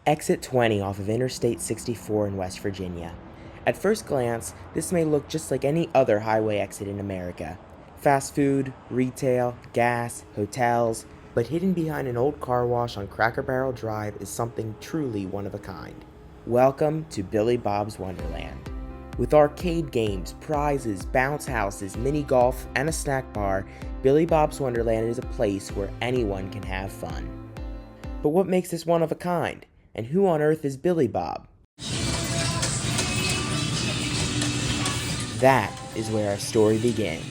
Exit 20 off of Interstate 64 in West Virginia. At first glance, this may look just like any other highway exit in America. Fast food, retail, gas, hotels, but hidden behind an old car wash on Cracker Barrel Drive is something truly one of a kind. Welcome to Billy Bob's Wonderland. With arcade games, prizes, bounce houses, mini golf, and a snack bar, Billy Bob's Wonderland is a place where anyone can have fun. But what makes this one of a kind? And who on earth is Billy Bob? That is where our story begins.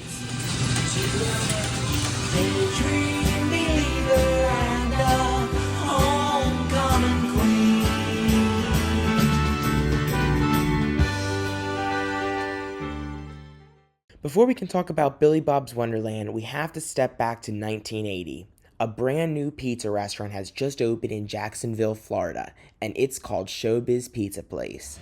Before we can talk about Billy Bob's Wonderland, we have to step back to 1980. A brand new pizza restaurant has just opened in Jacksonville, Florida, and it's called Showbiz Pizza Place.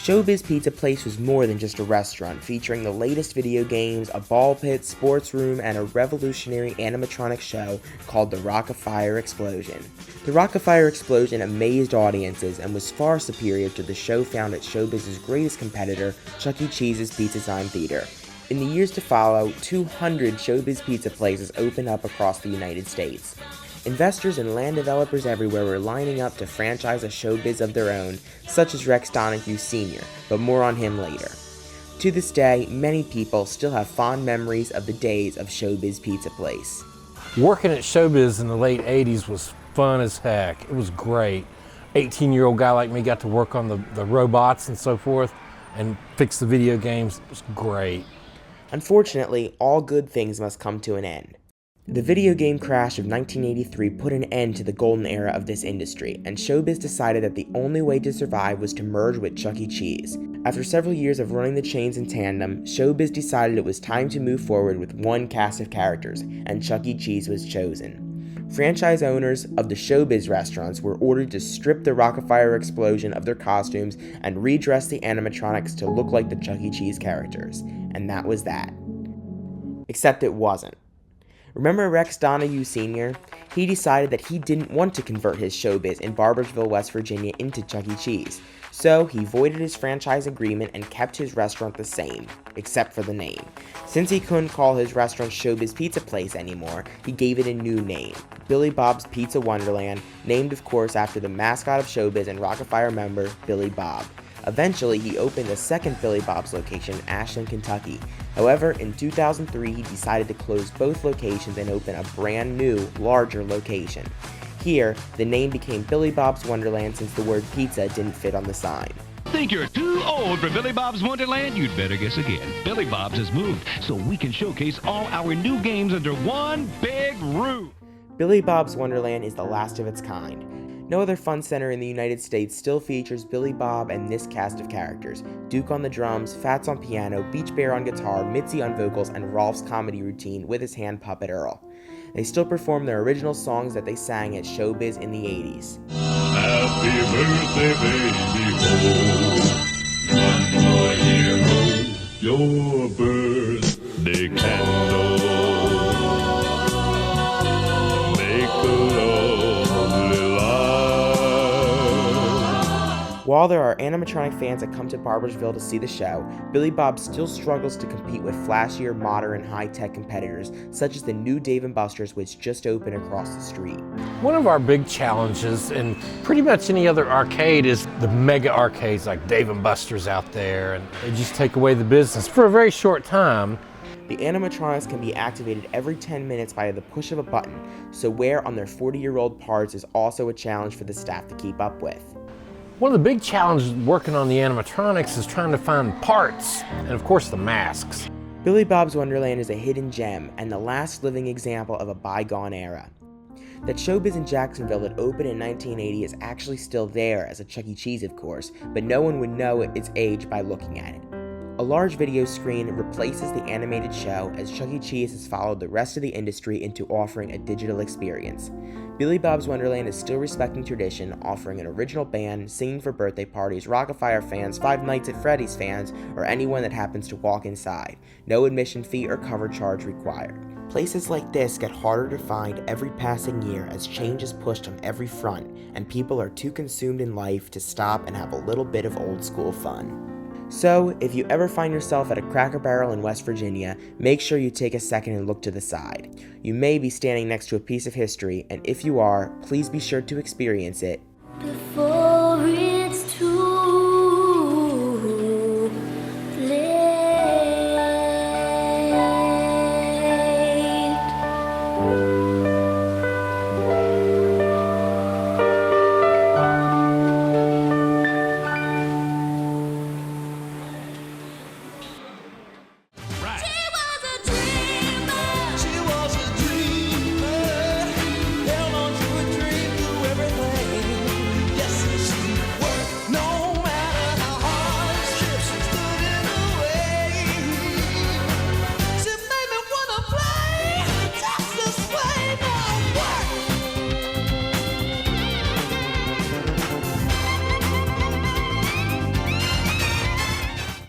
Showbiz Pizza Place was more than just a restaurant, featuring the latest video games, a ball pit, sports room, and a revolutionary animatronic show called the Rock-afire Explosion. The Rock-afire Explosion amazed audiences and was far superior to the show found at Showbiz's greatest competitor, Chuck E. Cheese's Pizza Time Theater. In the years to follow, 200 Showbiz Pizza Places opened up across the United States. Investors and land developers everywhere were lining up to franchise a Showbiz of their own, such as Rex Donahue Sr., but more on him later. To this day, many people still have fond memories of the days of Showbiz Pizza Place. Working at Showbiz in the late 80s was fun as heck. It was great. 18-year-old guy like me got to work on the robots and so forth and fix the video games. It was great. Unfortunately, all good things must come to an end. The video game crash of 1983 put an end to the golden era of this industry, and Showbiz decided that the only way to survive was to merge with Chuck E. Cheese. After several years of running the chains in tandem, Showbiz decided it was time to move forward with one cast of characters, and Chuck E. Cheese was chosen. Franchise owners of the Showbiz restaurants were ordered to strip the Rock-afire Explosion of their costumes and redress the animatronics to look like the Chuck E. Cheese characters, and that was that. Except it wasn't. Remember Rex Donahue Sr.? He decided that he didn't want to convert his Showbiz in Barboursville, West Virginia into Chuck E. Cheese, so he voided his franchise agreement and kept his restaurant the same, except for the name. Since he couldn't call his restaurant Showbiz Pizza Place anymore, he gave it a new name, Billy Bob's Pizza Wonderland, named of course after the mascot of Showbiz and Rock-afire member, Billy Bob. Eventually, he opened a second Billy Bob's location in Ashland, Kentucky. However, in 2003, he decided to close both locations and open a brand new, larger location. Here, the name became Billy Bob's Wonderland since the word pizza didn't fit on the sign. Think you're too old for Billy Bob's Wonderland? You'd better guess again. Billy Bob's has moved so we can showcase all our new games under one big roof. Billy Bob's Wonderland is the last of its kind. No other fun center in the United States still features Billy Bob and this cast of characters: Duke on the drums, Fats on piano, Beach Bear on guitar, Mitzi on vocals, and Rolf's comedy routine with his hand puppet Earl. They still perform their original songs that they sang at Showbiz in the 80s. Happy birthday, baby, oh, one more year, oh, your birthday candle. While there are animatronic fans that come to Barboursville to see the show, Billy Bob still struggles to compete with flashier, modern, high-tech competitors, such as the new Dave & Buster's, which just opened across the street. One of our big challenges in pretty much any other arcade is the mega arcades like Dave & Buster's out there, and they just take away the business for a very short time. The animatronics can be activated every 10 minutes by the push of a button, so wear on their 40-year-old parts is also a challenge for the staff to keep up with. One of the big challenges working on the animatronics is trying to find parts, and of course the masks. Billy Bob's Wonderland is a hidden gem and the last living example of a bygone era. That Showbiz in Jacksonville that opened in 1980 is actually still there as a Chuck E. Cheese, of course, but no one would know its age by looking at it. A large video screen replaces the animated show as Chuck E. Cheese has followed the rest of the industry into offering a digital experience. Billy Bob's Wonderland is still respecting tradition, offering an original band, singing for birthday parties, Rock-a-Fire fans, Five Nights at Freddy's fans, or anyone that happens to walk inside. No admission fee or cover charge required. Places like this get harder to find every passing year as change is pushed on every front, and people are too consumed in life to stop and have a little bit of old school fun. So, if you ever find yourself at a Cracker Barrel in West Virginia, make sure you take a second and look to the side. You may be standing next to a piece of history, and if you are, please be sure to experience it before